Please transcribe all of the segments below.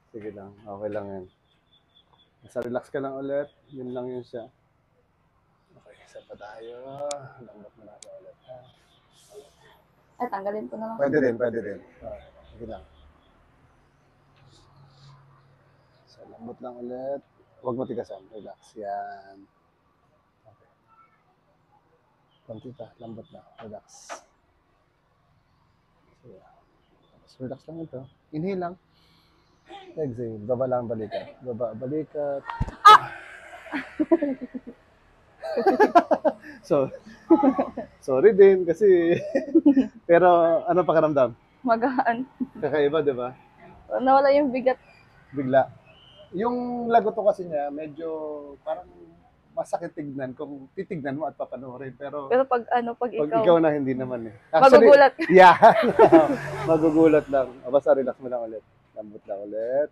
Sige lang, okay lang yan. Basta relax ka lang ulit. Yun lang yun siya. Okay, isa pa tayo. Lambot mo na ako ulit. Ay, tanggalin ko na lang. Pwede din, pwede din. Sige lang. So, lambot lang ulit. Huwag mo tigasan. Relax. Yan. Okay. Konti pa. Lambot na. Relax. So, yan. Tapos relax lang ito. Inhale lang. Exhale. Baba lang balikat. Baba, balikat. So, sorry din kasi pero ano pakiramdam? Magaan. Kakaiba, di ba? Nawala yung bigat. Bigla. Yung lagot ko kasi niya, medyo parang masakit tignan kung titignan mo at papanoorin. Pero Pero pag pag ikaw, ikaw na hindi naman eh. magugulat. Yeah. Magugulat lang. Basta relax mo lang ulit. Lambot lang ulit.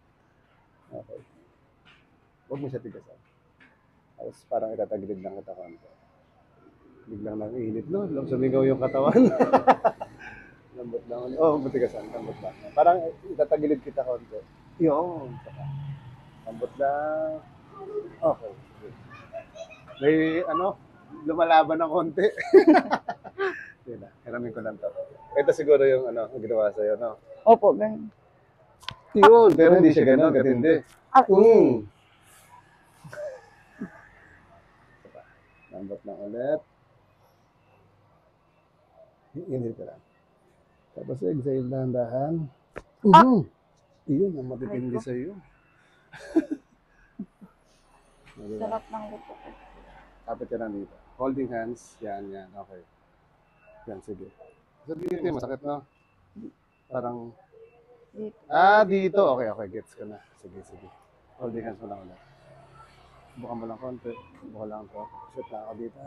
Okay. Huwag mo siya tigasan. Tapos parang itatagilid ng katawan ko. Biglang nang init, no? Sumigaw yung katawan. Lambot lang ulit. Oh, matigasan. Lambot lang. Parang itatagilid kita konti. Yun. Saka. Lambot lang. Okay. May ano, lumalaban ng konti. Yun na. Hiramin ko lang to. Ito siguro yung ano, ginawa sa'yo, no? Opo, ganun. Yun, pero hindi siya gano'n, katindi. Lambot lang ulit. Inhale ka lang. Tapos exhale dahan-dahan. Iyon, ang matitindi sa'yo. Sarap ng luto ko. Kapit ka lang dito. Holding hands. Yan, yan. Okay. Yan, sige. So, dito yung masakit, no? Parang, Dito. dito. Okay, okay. Gets ka na. Sige, sige. Holding hands mo lang ulit. Bukan mo lang konti. Bukan lang to. Sit na ako dito.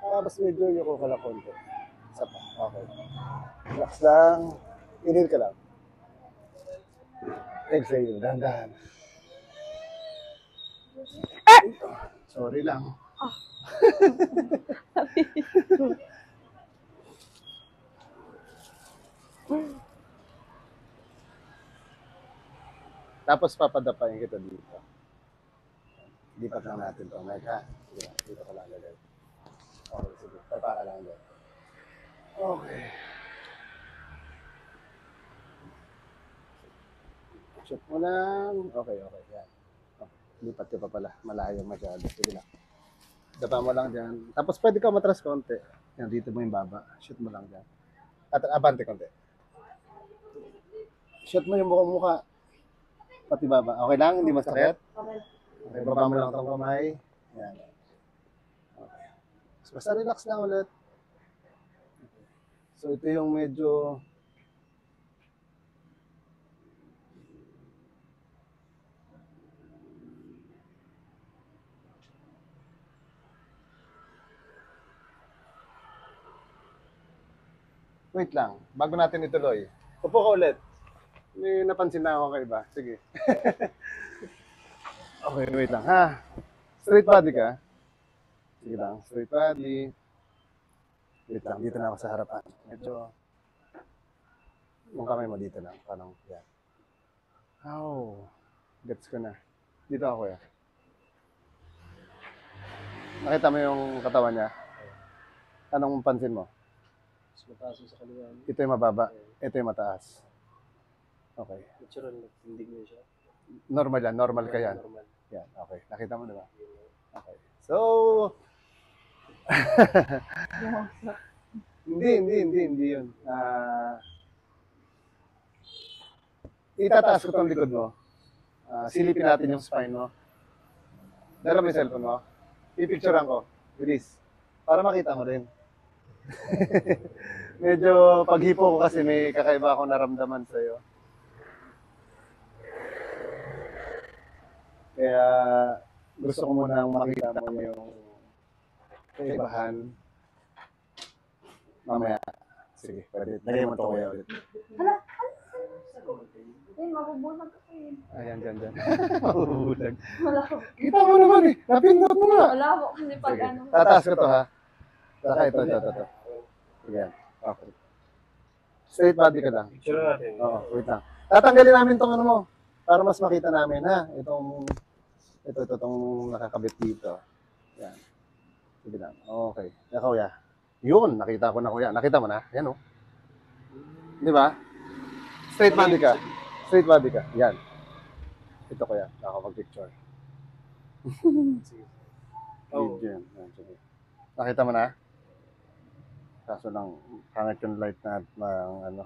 Tapos medyo yuko ka lang konti. Isa pa. Okay. Relax lang. Inhale ka lang. Exhale. Dahan-dahan. Sorry lang. Tapos papadapain kita dito. Lipat lang natin ito. Mega. Dito ka lang agad. Okay, sige. Tapa ka lang agad. Okay. Shoot mo lang. Okay, okay. Yan. Oh, lipat ka pa pala. Malayo masyado. Sige lang. Dapa mo lang dyan. Tapos pwede ka matras konti. Yan, dito mo yung baba. Shoot mo lang dyan. At abante konti. Shoot mo yung mukha. Pati baba. Okay lang? Hindi masakit? Okay, baba mo lang itong kamay. Yan. Okay. So, basta relax lang ulit. So, ito yung medyo... Wait lang. Bago natin ituloy. Upo ka ulit. May napansin na ako kaiba. Sige. Okay, wait lang ha. Straight body ka. Sige lang. Straight body. Wait lang. Dito na ako sa harapan. Medyo... Yung kamay mo dito lang. Parang yan. Oh. Gets ko na. Dito ako ya. Nakita mo yung katawan niya? Anong pansin mo? Mataas sa kaliwa. Ito yung mababa. Ito yung mataas. Okay. Natural, tindig mo siya. Normal yan. Normal ka yan. Normal. Yan. Okay. Nakita mo diba? Okay. So, hindi yun. Itataas ko tong likod mo. Silipin natin yung spine mo. Dala mo yung cellphone mo. Pipicturean ko. Bilis. Para makita mo rin. Medyo paghipo ko kasi may kakaiba akong naramdaman sa'yo. Kaya gusto ko munang makita mo yung kaibahan. Mamaya. Sige, pwede. Lagay mo ito kuya ulit. Ay, mabubulag ako eh. Ayan, dyan. Mabubulag. Wala ko. Kita mo naman eh. Napindot mo nga. Wala ko kasi pag Sige. ano. Tataas ko to ha. Saka ito. Sige. Okay. Straight body ka lang. Picture natin. Oo, wait lang. Tatanggalin namin tong ano mo. Para mas makita namin, ha? Itong nakakabit dito. Yan. Sige lang. Okay. Yan, kuya. Yun, nakita ko na, kuya. Nakita mo na? Yan, oh. Di ba? Straight body ka. Straight body ka. Yan. Ito, kuya. Nakakapag-picture. Sige. Oh. Yan. Yan. Sige. Nakita mo na? Kaso lang, pangit yung light na, ano.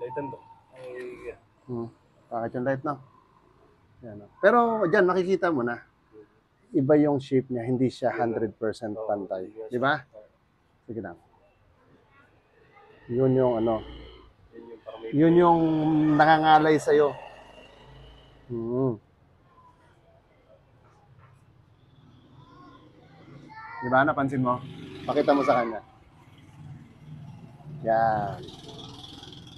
Lightan to. Ay, Pangit yung light na. Yan, oh. Pero dyan, makikita mo na. Iba yung shape niya, hindi siya 100% pantay. Di ba? Sige lang. Yun yung ano. yun yung parang may Yun yung nangangalay sa'yo. Di ba? Napansin mo? Pakita mo sa kanya. Yan.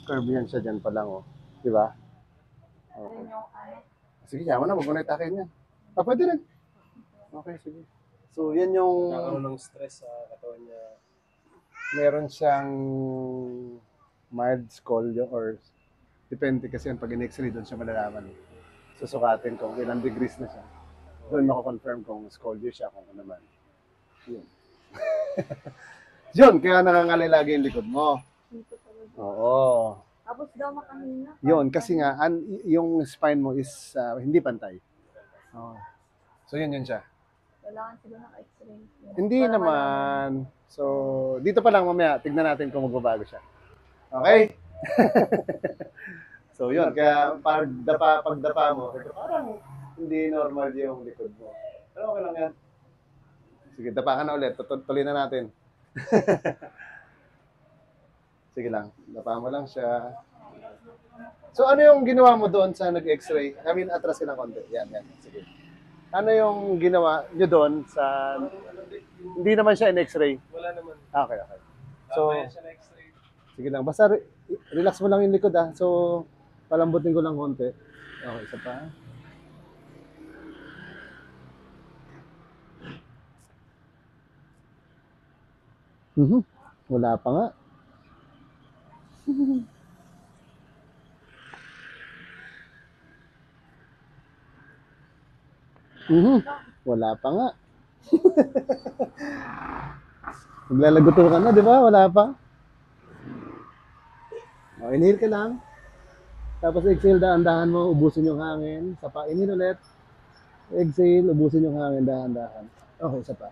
Curve yan siya dyan pa lang, oh. Di ba? Okay. Yun yung ano. Sige, yaman na. Huwag mo na itakin yan. Pwede rin. Okay, sige. So, yan yung nagkakaroon ng stress sa katawan niya. meron siyang mild scolio or depende kasi yan pag in-x-ray doon siya malalaman. Susukatin kung ilang degrees na siya. Doon mako-confirm kung scolio siya kung ano naman. Yun. Yun, kaya nangangalay lagi yung likod mo. Dito talaga. Oo. Tapos daw makahina. Yun, kasi nga, yung spine mo is hindi pantay. Oh. So, yun siya. Kailangan sila ng x-ray. Hindi Para naman. So, dito pa lang mamaya, tignan natin kung magbabago siya. Okay? So, yun. Kaya pagdapa mo, parang hindi normal yung likod mo. Pero okay lang yan. Sige, dapa ka na ulit. Tuloy na natin. Sige lang. Dapa mo lang siya. So, ano yung ginawa mo doon sa nag-x-ray? I mean, atras ka ng konti. Yan. Sige. Ano yung ginawa nyo doon sa... Hindi naman siya in x-ray. Wala naman. Okay. So, Mamaya siya na x-ray. sige lang. Basta relax mo lang yung likod, ha. So, palambutin ko lang konti. Okay, isa pa. Wala pa nga. Wala pa nga. Maglalaguto ka na, di ba? Wala pa. O, inhale ka lang. Tapos exhale, dahan-dahan mo, ubusin yung hangin. Isa pa, inhale ulit. Exhale, ubusin yung hangin, dahan-dahan. Okay, isa pa.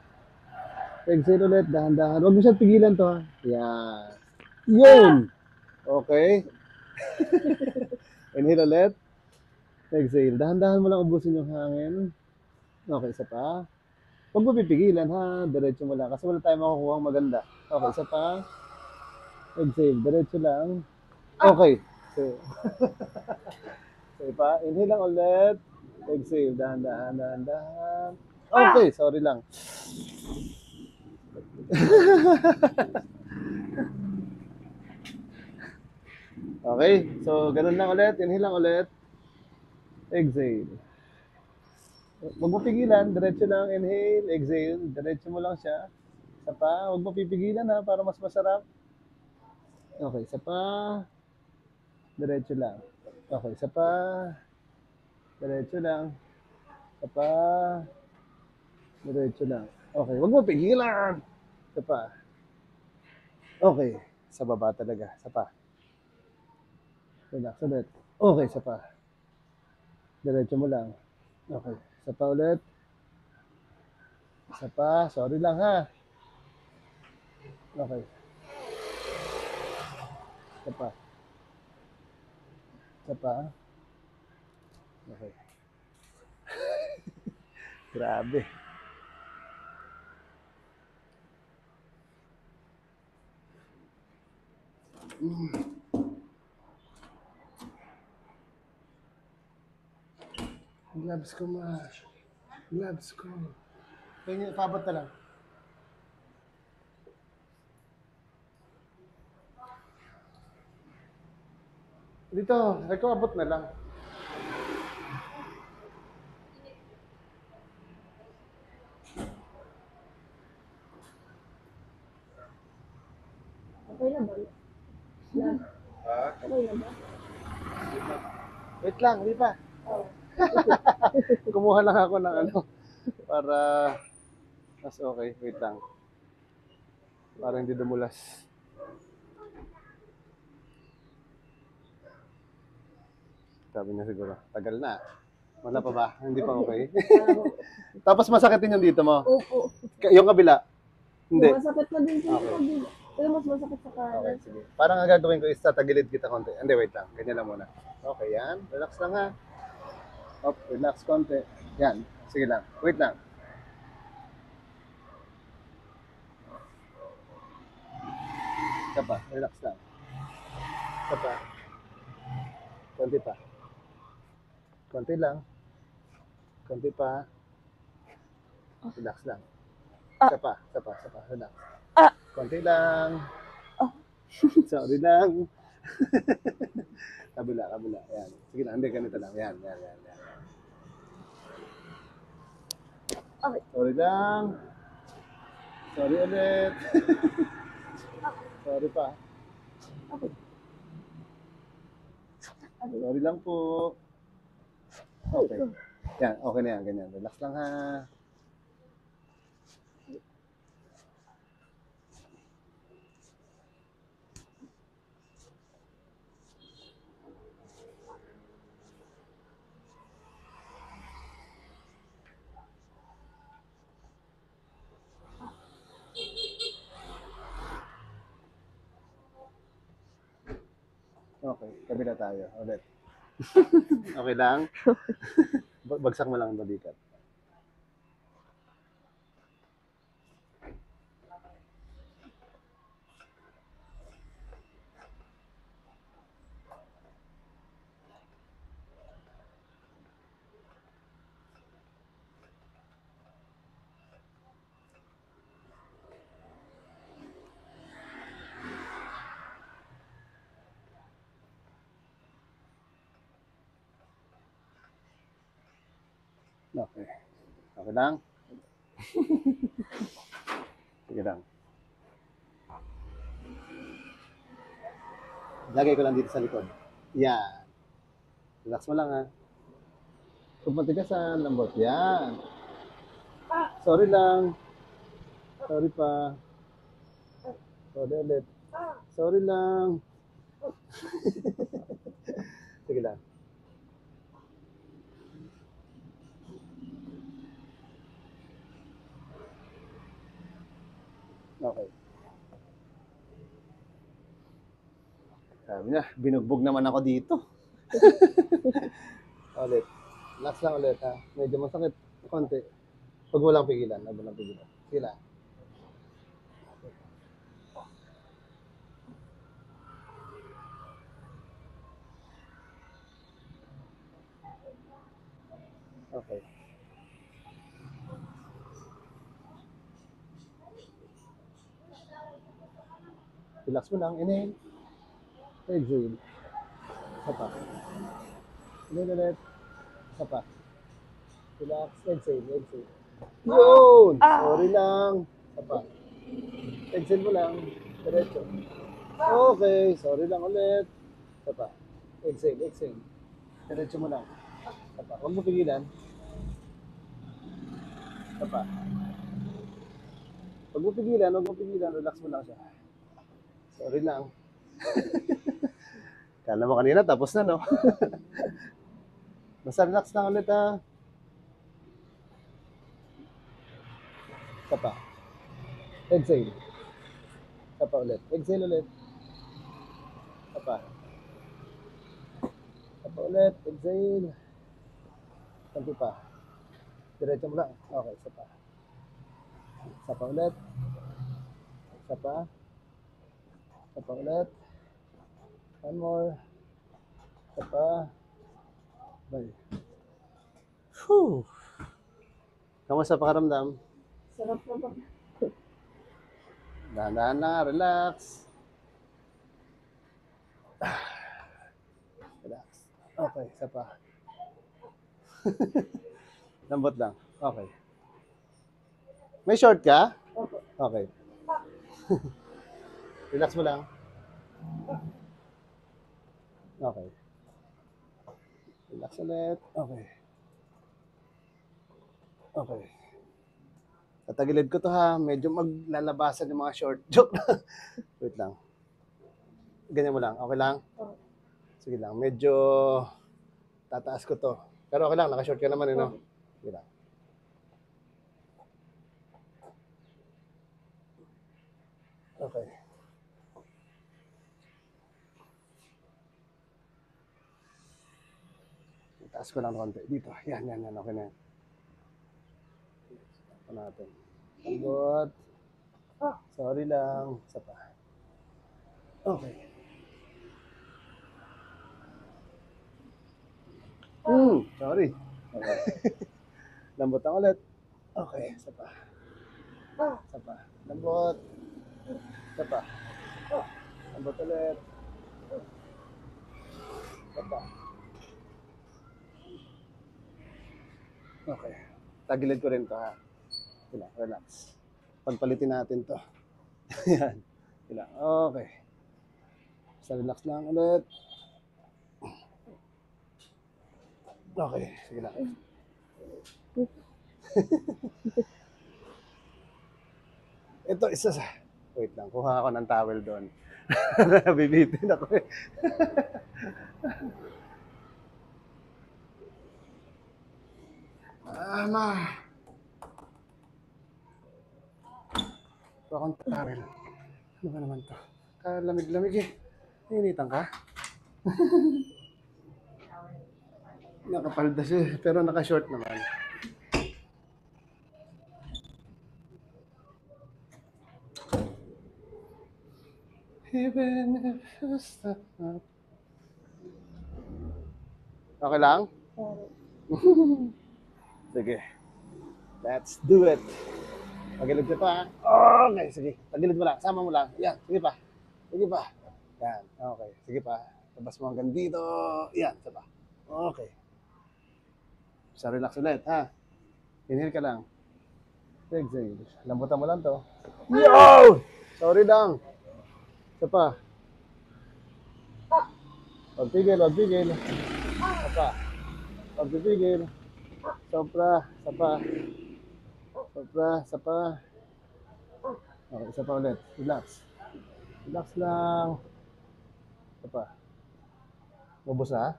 Exhale ulit, dahan-dahan. Huwag mo siyang pigilan to, ha. Yan. Yun! Okay. Inhale ulit. Exhale. Dahan-dahan mo lang ubusin yung hangin. Okay, isa pa. Huwag mo pipigilan, ha. Diretso mo lang. Kasi wala tayong makukuha maganda. Okay, isa pa. Exhale. Diretso lang. Okay. So, isa pa. Inhale lang ulit. Exhale. Dahan-dahan. Okay, sorry lang. Okay, so ganun lang ulit. Inhale lang ulit. Exhale. Huwag mo pigilan. Diretso lang. Inhale. Exhale. Diretso mo lang siya. Isa pa. Huwag mo pipigilan, ha, para mas masarap. Okay, isa pa. Diretso lang. Okay, isa pa. Diretso lang. Isa pa. Diretso lang. Okay, huwag mo pigilan. Isa pa. Okay, sa baba talaga. Isa pa. Relax ulit. Okay, isa pa. Diretso mo lang. Okay, isa pa ulit. Isa pa. Sorry lang, ha. Okay. Isa pa. Isa pa. Okay. Grabe. Gloves ko, ma. Gloves ko. Kaya pabot na lang. Dito, ay ko abot na lang. Okay na ba? Yan. Ha? Okay na ba? Wait lang, hindi pa. Kumuha lang ako ng ano, para mas okay. Wait lang. Para hindi dumulas. Sabi niya siguro, tagal na. Wala pa ba? Hindi pa okay. Tapos masakitin yung dito mo. Opo. Yung kabila. Hindi. Masakit na din sa Okay. kabila. Pero mas masakit sa Okay, kanan. sige. Parang ang gagawin ko is tatagilid kita konti. Hindi, wait lang. Ganyan lang muna. Okay, yan. Relax lang ha. Up, relax konti. Yan. Sige lang. Wait lang. Isa pa. Relax lang. Isa pa. Konti pa. Konti lang. Konti pa. Relax lang. Isa pa. Isa pa. Isa pa. Relax. Konti lang. Sorry lang. Kabila, kabila. Yan. Sige lang. Hindi, ganito lang. Yan, yan, yan. Yan. Okay. Sorry lang. Sorry ulit. Sorry pa. Okay. Sorry lang po. Okay. Yan, okay na yan. Ganyan. Relax lang ha. Okay, kabila tayo. Ulit. Okay lang? Bagsak mo lang ang balikat. Okay. Okay lang? Sige lang. Lagay ko lang dito sa likod. Yan. Relax mo lang ha. Kung matigasan, lambot. Yan. Sorry lang. Sorry pa. Sorry ulit. Sorry lang. Sige lang. Okay. Sabi niya, binugbog naman ako dito. Ulit. Relax lang ulit ha. Medyo masakit. Konti. Huwag mo lang pigilan. Huwag mo lang pigilan. Sige lang. Okay. Relax mo lang. Inhale. Exhale. Isa pa. Inhale ulit. Isa pa. Relax. Exhale. Exhale. Yun! Sorry lang. Isa pa. Exhale mo lang. Diretso. Okay. Sorry lang ulit. Isa pa. Exhale. Exhale. Diretso mo lang. Isa pa. Huwag mo pigilan. Isa pa. Huwag mo pigilan. Huwag mo pigilan. Relax mo lang siya. Sorry lang. Kala mo kanina, tapos na, no? Basta relax lang ulit, ha? Isa pa. Exhale. Isa pa ulit. Exhale ulit. Isa pa. Isa pa ulit. Exhale. Santi pa. Diretso mo lang. Okay, isa pa. Isa pa ulit. Isa pa. Isa pa ulit. One more. Isa pa. Bye. Whew. Kamusta pakiramdam? Sarap na ba? Dahan-dahan na, relax. Relax. Okay, isa pa. Lambot lang. Okay. May short ka? Opo. Okay. Relax mo lang. Okay. Relax ulit. Okay. Okay. Tatagilid ko to ha. Medyo maglalabasan yung mga short. Joke lang. Wait lang. Ganyan mo lang. Okay lang? Oo. Sige lang. Medyo tataas ko to. Pero okay lang. Naka-short ka naman, no? Sige lang. Okay. Taas ko lang ng konti. Dito. Yan. Okay na yan. Ito natin. Lambot. Sorry lang. Isa pa. Okay. Sorry. Okay. Lambot lang ulit. Okay. Isa pa. Isa pa. Lambot. Isa pa. Lambot ulit. Isa pa. Okay. Tagilid ko rin to ha. Relax. Pagpalitin natin to. Yan. Okay. Basta relax lang ulit. Okay. Sige lang. Ito, isa sa... Wait lang. Kuha ako ng towel doon. Nabibitin ako eh. Ama. Ito akong towel. Ano ba naman to? Kalamig-lamig eh. Nainitan ka? Nakapalda siya pero naka-short naman. Even if you stop. Okay lang? Sige. Let's do it. Tagilid ka pa. Okay, sige. Tagilid mo lang. Sama mo lang. Yan. Sige pa. Sige pa. Yan. Okay. Sige pa. Labas mo hanggang dito. Yan. Sige pa. Okay. Sa relax ulit, ha? Inhale ka lang. Exhale. Lambutan mo lang to. Yo! Sorry lang. Isa pa. Pagpigil. Isa pa. Pagpipigil. Sobra. Isa pa. Isa pa. Okay, isa pa ulit. Relax. Relax lang. Isa pa. Mabos na, ha?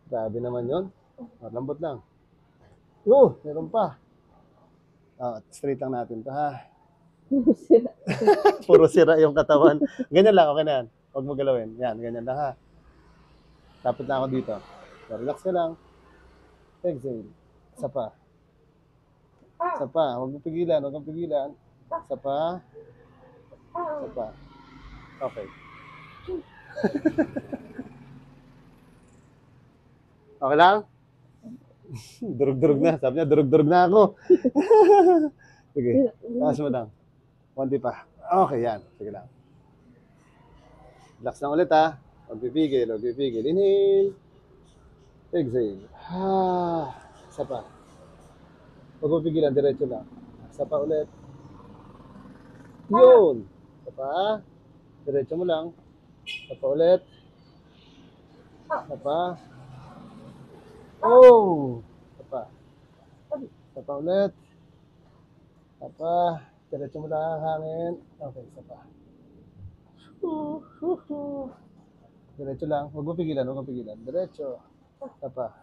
Grabe naman yun. Lambot lang. Meron pa. Straight lang natin to, ha? Puro sira yung katawan. Ganyan lang, okay na yan. Huwag mo galawin. Yan, ganyan lang, ha? Tapit lang ako dito. So, relax ka lang. Exhale. Isa pa. Isa pa. Huwag mo pigilan. Isa pa. Isa pa. Okay. Okay lang? Durug-durug na. Sabi niya, durug-durug na ako. Sige. Taas mo lang. Konti pa. Okay, yan. Sige lang. Relax lang ulit, ha? Huwag pipigil. Inhale. Exhale. Isa pa. Huwag mo pigilan. Diretso lang. Isa pa ulit. Yun. Isa pa. Diretso mo lang. Isa pa ulit. Isa pa. Isa pa. Isa pa ulit. Isa pa. Diretso mo lang ang hangin. Okay, isa pa. Diretso lang. Huwag mo pigilan. Diretso. Isa pa.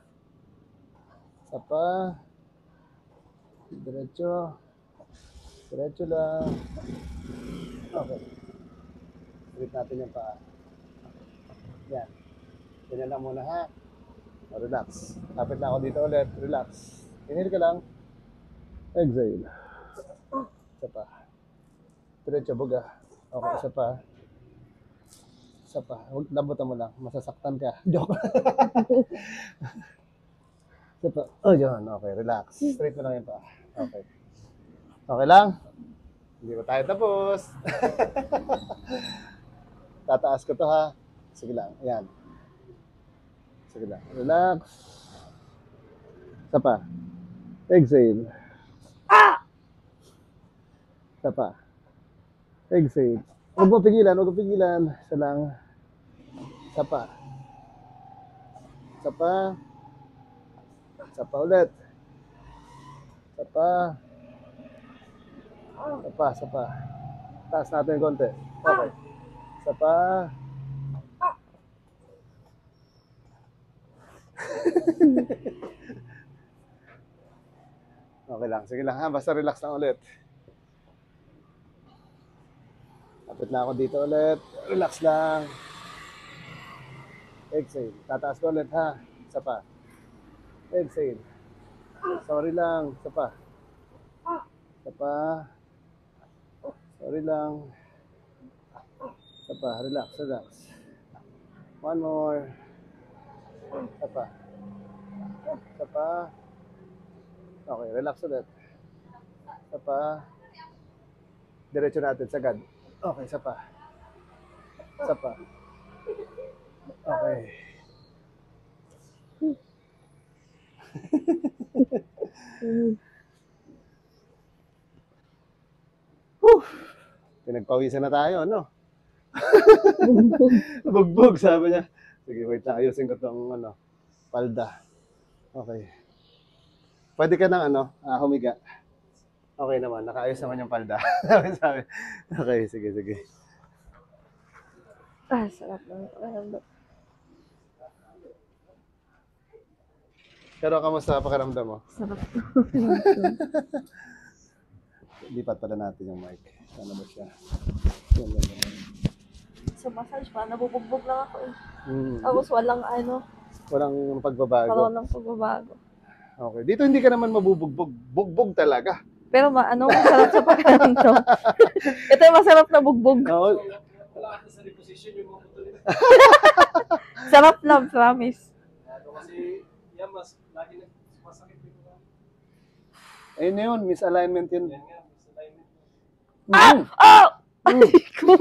Isa pa. Diretso. Diretso lang. Okay. Ulit natin yung paa. Yan. Ganyan lang muna, ha? Relax. Tapit lang ako dito ulit. Relax. Inhale ka lang. Exhale. Isa pa. Diretso, buga. Okay, isa pa. Isa pa. Huwag lambutan mo lang. Masasaktan ka. Joke. Isa pa. Yun. Okay, relax. Straight mo lang yun pa. Okay. Okay lang? Hindi ko tayo tapos. Tataas ko to, ha? Sige lang. Ayan. Sige lang. Relax. Isa pa. Exhale. Isa pa. Exhale. Huwag mo pigilan. Isa lang. Isa pa. Isa pa. Isa pa ulit. Isa pa. Isa pa, isa pa. Taas natin konti. Okay. Isa pa. Okay lang. Sige lang ha. Basta relax lang ulit. Kapit na ako dito ulit. Relax lang. Exhale. Tataas ko ulit ha. Isa pa. Exhale. Sorry lang. Isa pa. Isa pa. Sorry lang. Isa pa. Relax, relax. One more. Isa pa. Isa pa. Okay, relax ulit. Isa pa. Diretso natin, sagad. Okay, isa pa. Isa pa. Okay. Whew. Pinagpawisan na tayo, no? Bugbog, sabi niya. Sige, wait lang. Ayusin ko tong, palda. Okay. Pwede ka nang, humiga. Okay naman. Nakaayos naman yung palda. sabi. Okay, sige, sige. Sarap ng pakiramdam. Pero kamusta pakiramdam mo? Sarap. Lipat pala natin yung mic. Sana ba siya? Yan. Sa massage pa, nabubugbog lang ako eh. Hmm. Tapos walang Walang pagbabago. walang pagbabago. Okay. Dito hindi ka naman mabubugbog. Bugbog talaga. Pero masarap sa pakiramdam. Ito yung masarap na bugbog. Oo. Wala ka sa reposition yung mga putulin. Sarap lang, promise. Kasi yan, lagi masakit yung mga. Ayun na yun. Misalignment yun. Yan nga, misalignment. Oh! Ay ko.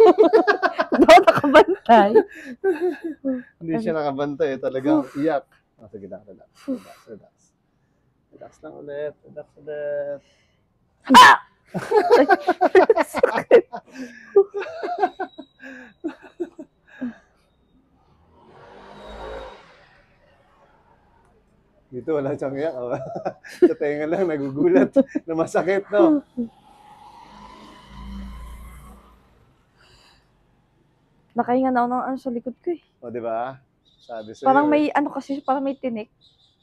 Daw nakabantay. Hindi siya nakabantay. Talagang iyak. Sige lang. Relax. Relax lang ulit. Relax ulit. Sakit. Dito wala siyang iyak. Sa tenga lang nagugulat na masakit, no? Nakahinga na ako ng sa likod ko eh. O, di ba? Sabi sa'yo. Parang may parang may tinik.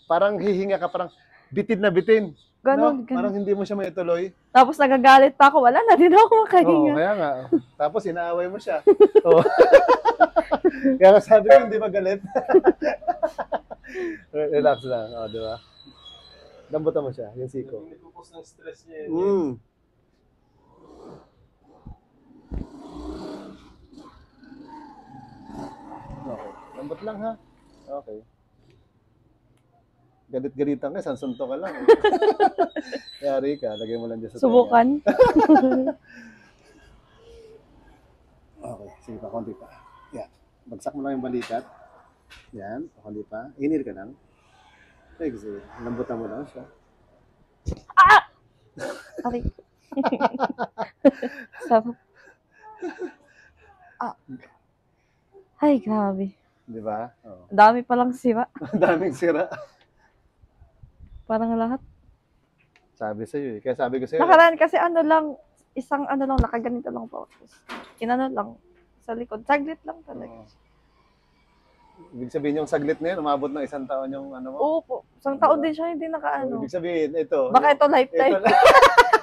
Parang hihinga ka, parang bitin na bitin. Ganon, No? Parang hindi mo siya maituloy. Tapos nagagalit pa ako, wala na din ako Oo, makahinga. kaya nga. Tapos inaaway mo siya. Oo. Kaya nga sabi ko, hindi magalit. Relax lang. O, di ba? Lambutan mo siya, yung siko. Yung nagpupos ng stress niya. Okay. Lambot lang ha. Okay. Galit-galitan ka, sansunto ka lang. Yari ka, lagay mo lang dyan sa tenga. Subukan. Okay, sige pa, konti pa. Yan. Bagsak mo lang yung balikat. Yan, konti pa. Inhale ka lang. Exhale. Lambutan mo lang siya. Aray. Sarap. Ay, grabe. Di ba? Oo. Dami palang sira. Ang daming sira. Parang lahat. Sabi sa'yo eh. Kaya sabi ko sa'yo. Nakaraan kasi isang nakaganito lang po. Inano lang, sa likod. Saglit lang talaga. Oo. Ibig sabihin yung saglit na yun, umabot ng 1 taon yung ano mo. Oo po. Isang taon din siya hindi nakaano. Ibig sabihin, ito. Baka ito lifetime. Ito,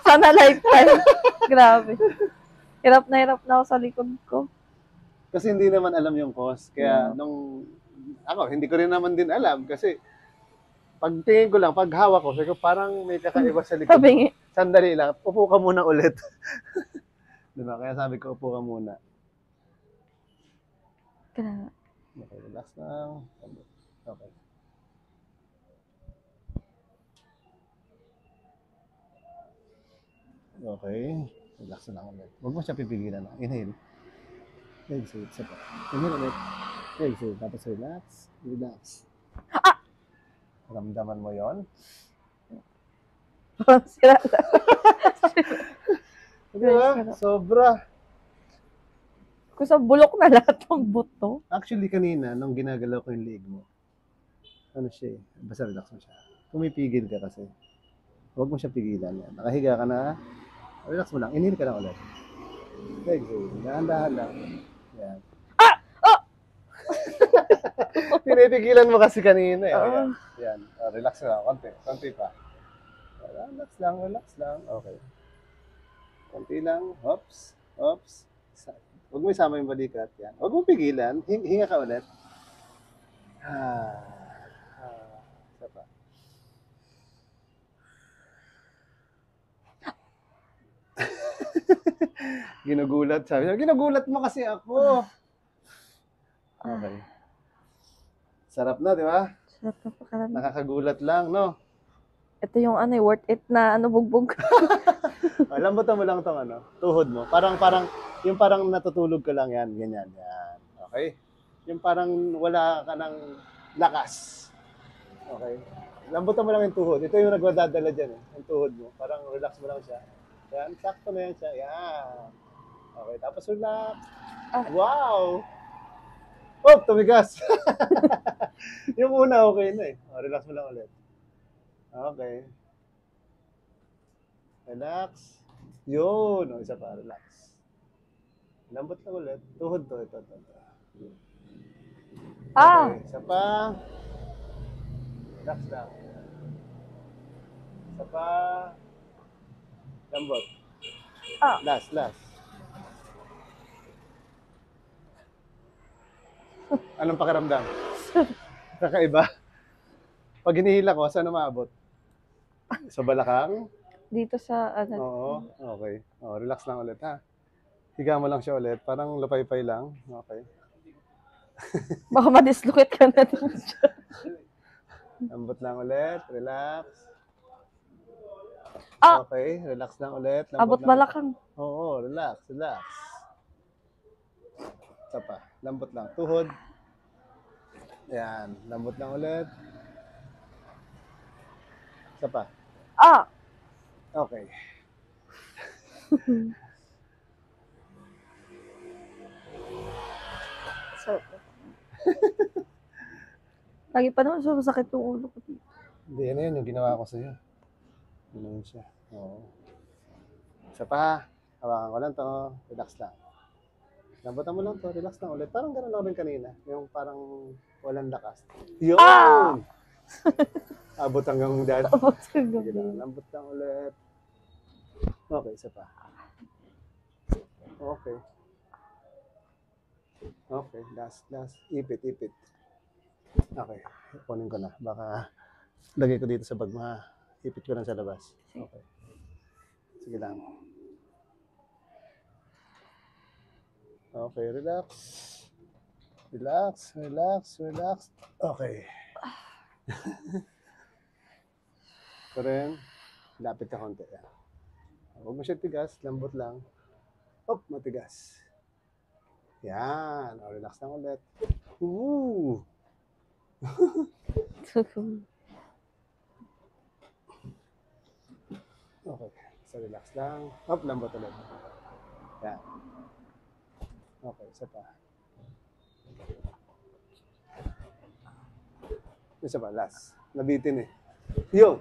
Sana lifetime. Grabe. Hirap na ako sa likod ko. kasi hindi naman alam yung cause. Kaya ako, hindi ko rin naman din alam. Kasi pagtingin ko lang, pag hawak ko, sabi ko, parang may kakaiba sa likod. Sabi Sandali lang, upo ka muna ulit. Diba? Kaya sabi ko, upo ka muna. nga. Okay, relax lang. Okay. Okay. Relax na lang ulit. Huwag mo siya pipigilan. Inhale. Exhale. Isa pa. Inhale ulit. Exhale. Tapos relax. Relax. Ramdaman mo yon? Sira. Diba? Sobra. Kung sa bulok na lahat ng buto. Actually, kanina, nung ginagalaw ko yung leeg mo, ano siya eh, basta relax mo siya. Pumipigil ka kasi. Huwag mo siya pigilan yan. Nakahiga ka na, relax mo lang, inhale ka lang ulit. Exhale, dahan-dahan lang. Yan. Pinipigilan mo kasi kanina eh. Oo. Yan. Relax lang, konti pa. Relax lang. Okay. Konti lang, hops. Huwag mo isama yung balikat. Yan. Huwag mo pigilan, hinga ka ulit. Isa pa. Ginugulat, sabi niya. Ginugulat mo kasi ako. Okay. Sarap na, di ba? Sarap na pakiramdam. Nakakagulat lang, no? Ito yung worth it na bugbog. Lambutan mo lang tong tuhod mo. Parang yung parang natutulog ka lang yan, ganyan, yan. Okay? Yung parang wala ka ng lakas. Okay? Lambutan mo lang yung tuhod. Ito yung nagwadadala dyan, yung tuhod mo. Parang relax mo lang siya. Yan, sakto na yan siya. Yan. Okay, tapos relax. Wow! Oh, tumigas! Yung una, okay na eh. Relax mo lang ulit. Okay. Relax. Yun. O, isa pa. Relax. Lambot lang ulit. Tuhod to. Ito. Okay. Isa pa. Relax lang. Isa pa. Lambot. Last. Anong pakiramdam? Kakaiba? Pag hinihila ko, saan umaabot? Sa balakang? Dito sa Oo, okay. Relax lang ulit, ha? Higa mo lang siya ulit. Parang lupay-pay lang. Okay. Baka madislocate ka na din siya. Lambot lang ulit. Relax. Okay, relax lang ulit. Abot balakang. Oo, relax. Isa pa. Lambot lang. Tuhod. Ayan. Lambot lang ulit. Isa pa. Okay. So, lagi pa naman sumasakit yung ulo ko dito. Hindi, ano yun yung ginawa ko sa'yo. Ano yun siya. Oo. Isa pa. Hawakan ko lang to. Relax lang. Lambutan mo lang to. Relax lang ulit. Parang gano'n ako rin kanina. Yung parang walang lakas. Yun! Abot hanggang dyan. Sige lang. Lambot lang ulit. Okay, isa pa. Okay. Last. Ipit. Okay. Kunin ko na. Baka lagay ko dito sa bag. Ipit ko lang sa labas. Okay. Sige lang. Okay, relax. Okay. Ito rin. Lapit ka konti. Huwag mo siya tigas. Lambot lang. Matigas. Yan. Relax lang ulit. Woo! Okay. So, relax lang. Lambot ulit. Yan. Okay, isa pa. Isa pa, last. Nabitin eh. Yo!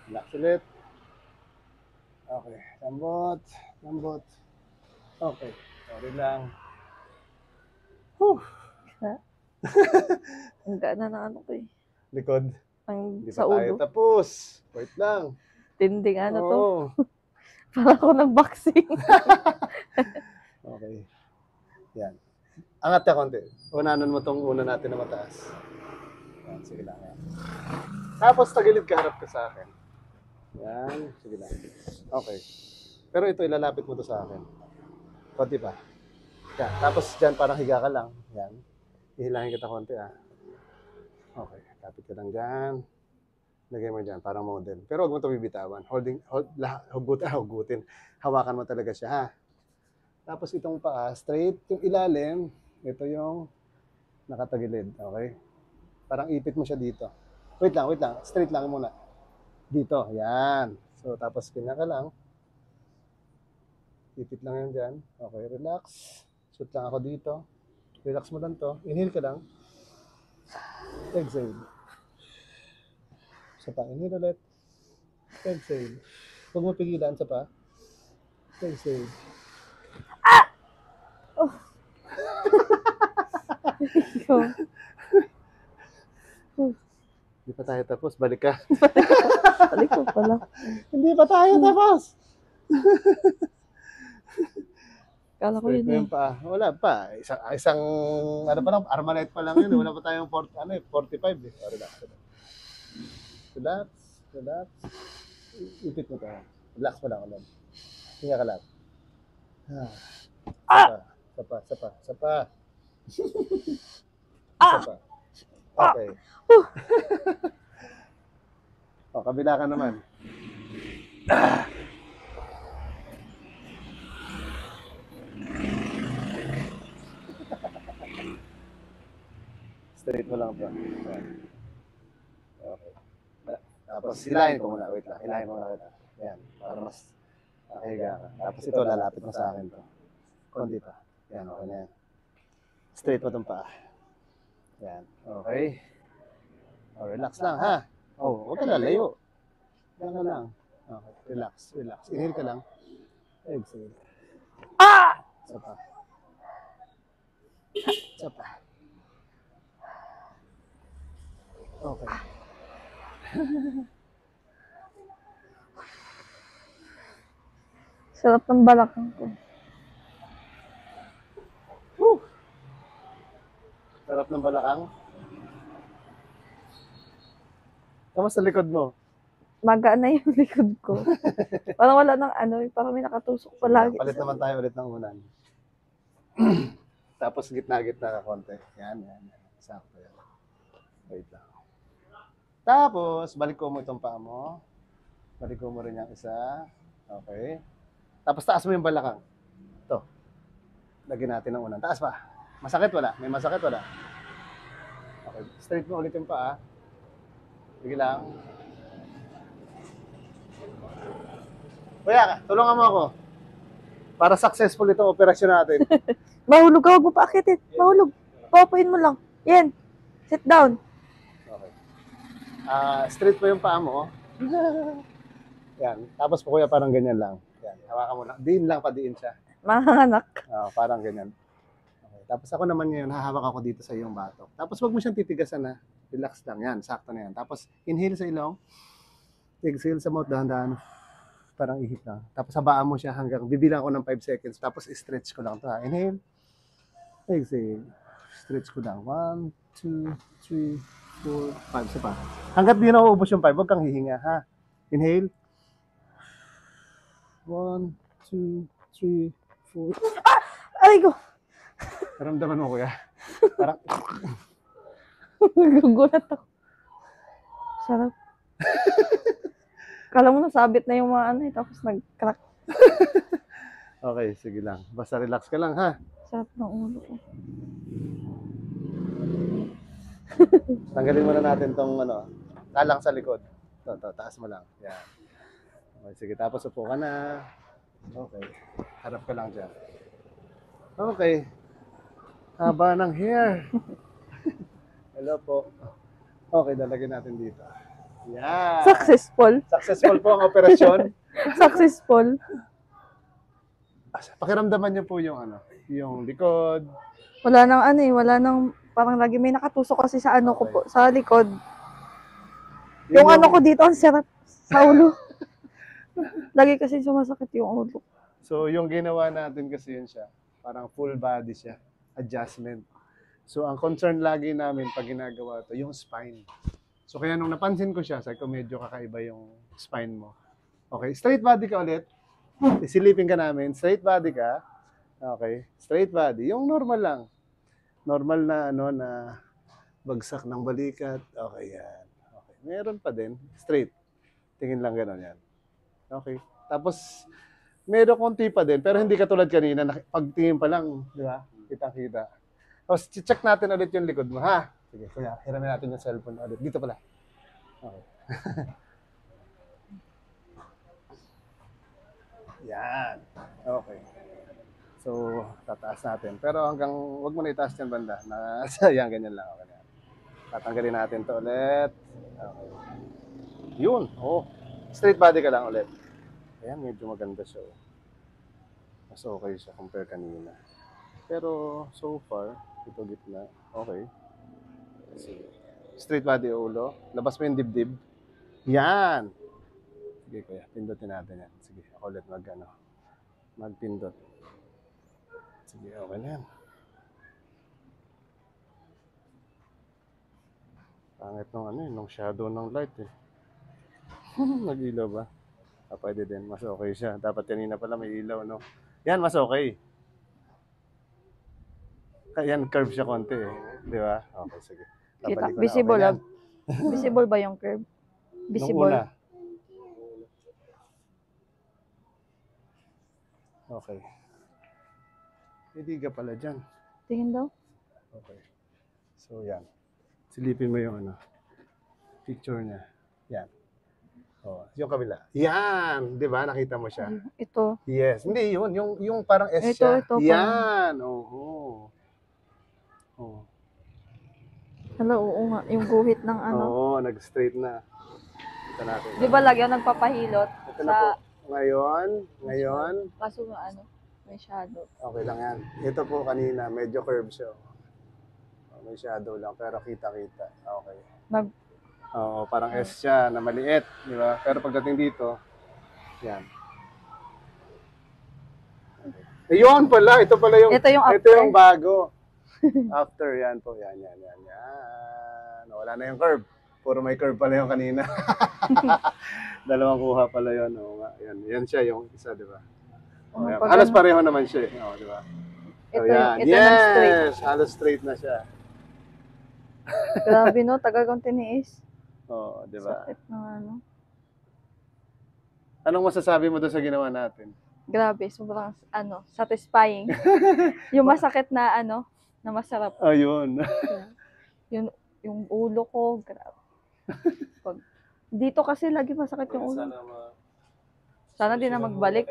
Relax ulit. Okay, lambot. Okay, sorry lang. Whew! Ang gana na ko eh. Likod. Ang Hindi sa pa tayo ulo. tapos. Wait lang. Tinding to. Oo. Para ako nag-boxing. Okay. Yan. Angat ka konti. Unanan mo tong una natin na mataas. Yan, sige lang. Yan. Tapos tagilid ka, harap ka sa akin. Yan, sige lang. Okay. Pero ito, ilalapit mo to sa akin. Konti pa. Yan. Tapos dyan, parang higa ka lang. Yan. Ihilangin kita konti, Okay. Lapit ka lang dyan. Lagay mo dyan, parang model. Pero huwag mo ito bibitawan. Hugutin. Hawakan mo talaga siya, ha? Tapos itong paa, straight. Yung ilalim, ito yung nakatagilid. Okay? Parang ipit mo siya dito. Wait lang. Straight lang muna. Dito, yan. So, tapos kanya ka lang. Tipit lang yan dyan. Okay, relax. Shoot lang ako dito. Relax mo lang to. Inhale ka lang. Exhale. Isa pa. Inhale ulit. Exhale. Huwag mo pigilan. Isa pa. Exhale. So, Hindi pa tayo tapos. Balik ka. balik ko pala. Hindi pa tayo tapos. Kala ko Straight yun mo yung paa. Wala pa. Isang ano pa lang, Armalite pa lang yun. Wala pa tayong 45 eh. Oh, relax. Relax. Relax. Ipit mo ka. Relax mo lang ulit. Hinga ka lang. Sapa. Sapa. Okay. O, kabila ka naman. Straight mo lang ito. Okay. Tapos hilahin ko muna. Wait lang. Hilahin mo muna kita. Yan. Para mas nakahiga ka. Tapos ito, lalapit mo sa akin to. Konti pa. Yan, okay na yan. Straight mo itong paa. Yan. Okay. Oh, relax lang, ha? Oh, huwag ka lalayo. Yan ka lang. Okay. Relax. Inhale ka lang. Exhale. Isa pa. Okay. Sarap ng balakang ko. Sarap ng balakang. Kamusta likod mo? Magaan na yung likod ko. Parang wala nang parang may nakatusok palagi. Palit naman tayo ulit ng unan. Tapos gitna-gitna ka konti. Yan. Sakto yan. Wait lang. Tapos, balik ko mo itong paa mo. Balik ko mo rin yung isa. Okay. Tapos taas mo yung balakang. Ito. Lagyan natin ng unan. Taas pa. Masakit wala? May masakit wala? Okay. Straight mo ulit yung paa. Sige lang. Kuya, tulungan mo ako. Para successful itong operasyon natin. Mahulog ka, huwag mo paakitin. Mahulog. Papain mo lang. Yan. Sit down. Okay. Straight mo yung paa mo. Yan. Tapos po kuya, parang ganyan lang. Yan. Hawakan mo lang. Diin lang, padiin siya. Mga anak. Parang ganyan. Okay. Tapos ako naman ngayon, hahawak ako dito sa iyong batok. Tapos wag mo siyang titigasan na. Relax lang. Yan. Sakto na yan. Tapos inhale sa ilong. Exhale sa mouth. Dahan-dahan. Parang ihip lang. Tapos habaan mo siya hanggang bibilang ko ng 5 seconds. Tapos stretch ko lang ito. Inhale. Exhale. Stretch ko lang. 1, 2, 3, 4, 5. Isa pa. Hanggat di na uubos yung 5, huwag kang hihinga, ha? Inhale. 1, 2, 3, 4. Aray ko. Naramdaman mo, kuya? Parang, Gugulat ako. Sarap. Kala mo nasabit na yung mga tapos nag-crack. okay, sige lang. Basta relax ka lang, ha? Sarap ng ulo ko. Tanggalin muna natin tong talang sa likod. Ito, taas mo lang. Yan. Okay, sige, tapos upo ka na. Okay. Harap ka lang dyan. Okay. Haba ng hair. Hello po. Okay, dalagyan natin dito. Yan. Successful. Successful po ang operasyon. Successful. Pakiramdaman niyo po yung yung likod. Wala nang parang lagi may nakatusok kasi sa ko po, sa likod. Yung ko dito, ang sarap sa ulo. Lagi kasi sumasakit yung ulo. So, yung ginawa natin kasi yun siya. Parang full body siya. Adjustment. So, ang concern lagi namin pag ginagawa to yung spine. So, kaya nung napansin ko siya, sabi ko medyo kakaiba yung spine mo. Okay, straight body ka ulit. Isilipin ka namin. Straight body ka. Okay, straight body. Yung normal lang. Normal na na bagsak ng balikat. Okay, yan. Okay, meron pa din. Straight. Tingin lang gano'n yan. Okay. Tapos, meron konti pa din. Pero hindi katulad kanina. Pagtingin pa lang, di ba? Kitang-kita. Tapos, check natin ulit yung likod mo, ha? Sige, kuya, hiramin natin yung cellphone ulit. Dito pala. Okay. Yan. Okay. So, tataas natin. Pero hanggang, wag mo na itaas yan banda. Yan, ganyan lang. Okay. Tatanggalin natin to ulit. Okay. Yun. Oh. Straight body ka lang ulit. Ayan, medyo maganda siya. Oh. Mas okay siya compare kanina. Pero, so far, ito gitna. Okay. Sige. Straight body ulo. Labas mo yung dibdib. Yan. Sige kuya, pindutin natin yan. Sige, ako ulit magpindot. Sige, okay na yan. Pangit nung shadow ng light eh. Nag-ilaw ba? Pwede din, mas okay siya. Dapat kanina pala may ilaw, no? Yan, mas okay. Yan, curve siya konti eh. Di ba? Okay, sige. Kita, Babalik ko na. visible, Okay na yan. visible ba yung curve? Nung Visible. una. Okay. Hindi ka pala dyan. Tingin daw. Okay. So, yan. Silipin mo yung picture niya. Yan. Oh, yung kabila. Yan! Di ba? Nakita mo siya. Ito. Yes. Hindi yun. Yung parang S Ito, siya. ito. Yan! Oo. Oh. Hala, oo nga. Yung guhit ng Oo, nag-straight na. Ito natin. Di ba lagi ako nagpapahilot Ito na po. sa... Ngayon. Kaso may shadow. Okay lang yan. Ito po kanina, medyo curve siya. May shadow lang, pero kita-kita. Okay. Oo, parang S siya na maliit, di ba? Pero pagdating dito, yan. Okay. Ayun pala, ito pala yung, Ito yung ito after. yung bago. After, yan po, yan. Wala na yung curve. Puro may curve pala yung kanina. Dalawang kuha pala yun. Oo nga, yan siya yung isa, di ba? Ano Ayan. pa Halos ganun? pareho naman siya. Oo, di ba? So, Ito, yan. ito ng straight. Yes! Halos straight na siya. Grabe no, tagal kong tiniis. Oo, di ba? Sakit ng Anong masasabi mo doon sa ginawa natin? Grabe, sobrang satisfying. Yung masakit na na masarap. Ayun. Yung ulo ko, grabe. Dito kasi lagi masakit yung ulo. Sana di na magbalik.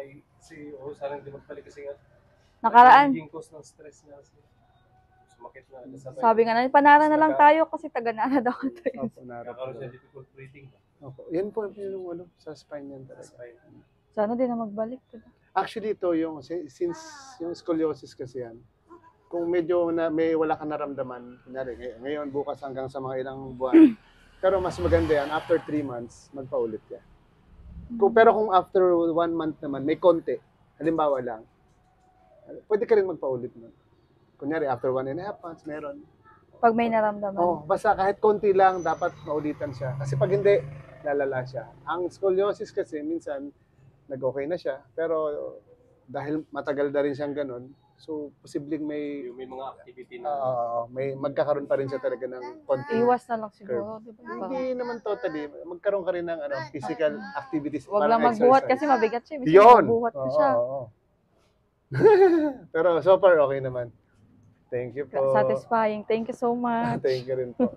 Sana di magbalik kasi nga. Nakaraan. Naging cause ng stress na kasi. Sumakit na. Sabi nga na, panara na lang tayo kasi taga-nara daw tayo. Opo, narap. Nagkaroon siya difficult breathing. Opo. Yan po yung sa spine yan talaga. Sana di na magbalik. Actually, ito yung, since yung scoliosis kasi yan, kung medyo may wala ka naramdaman, ngayon, bukas hanggang sa mga ilang buwan, pero mas maganda yan, after 3 months, magpaulit yan. Pero kung after 1 month naman, may konti, halimbawa lang, pwede ka rin magpaulit nun. Kunyari, after 1.5 months, meron. Pag may naramdaman. Basta kahit konti lang, dapat maulitan siya. Kasi pag hindi, lalala siya. Ang scoliosis kasi, minsan, nag-okay na siya. Pero dahil matagal na rin siyang ganun, so posibleng may mga activity na may magkakaroon pa rin siya talaga ng konting Iwas na lang siguro. Diba? hindi naman totally. Magkaroon ka rin ng physical activities. Huwag parang lang magbuhat exercise. kasi mabigat siya. Minsan Yun! magbuhat ko siya. Oo. Pero so far, okay naman. Thank you po. Satisfying. Thank you so much. Thank you rin po.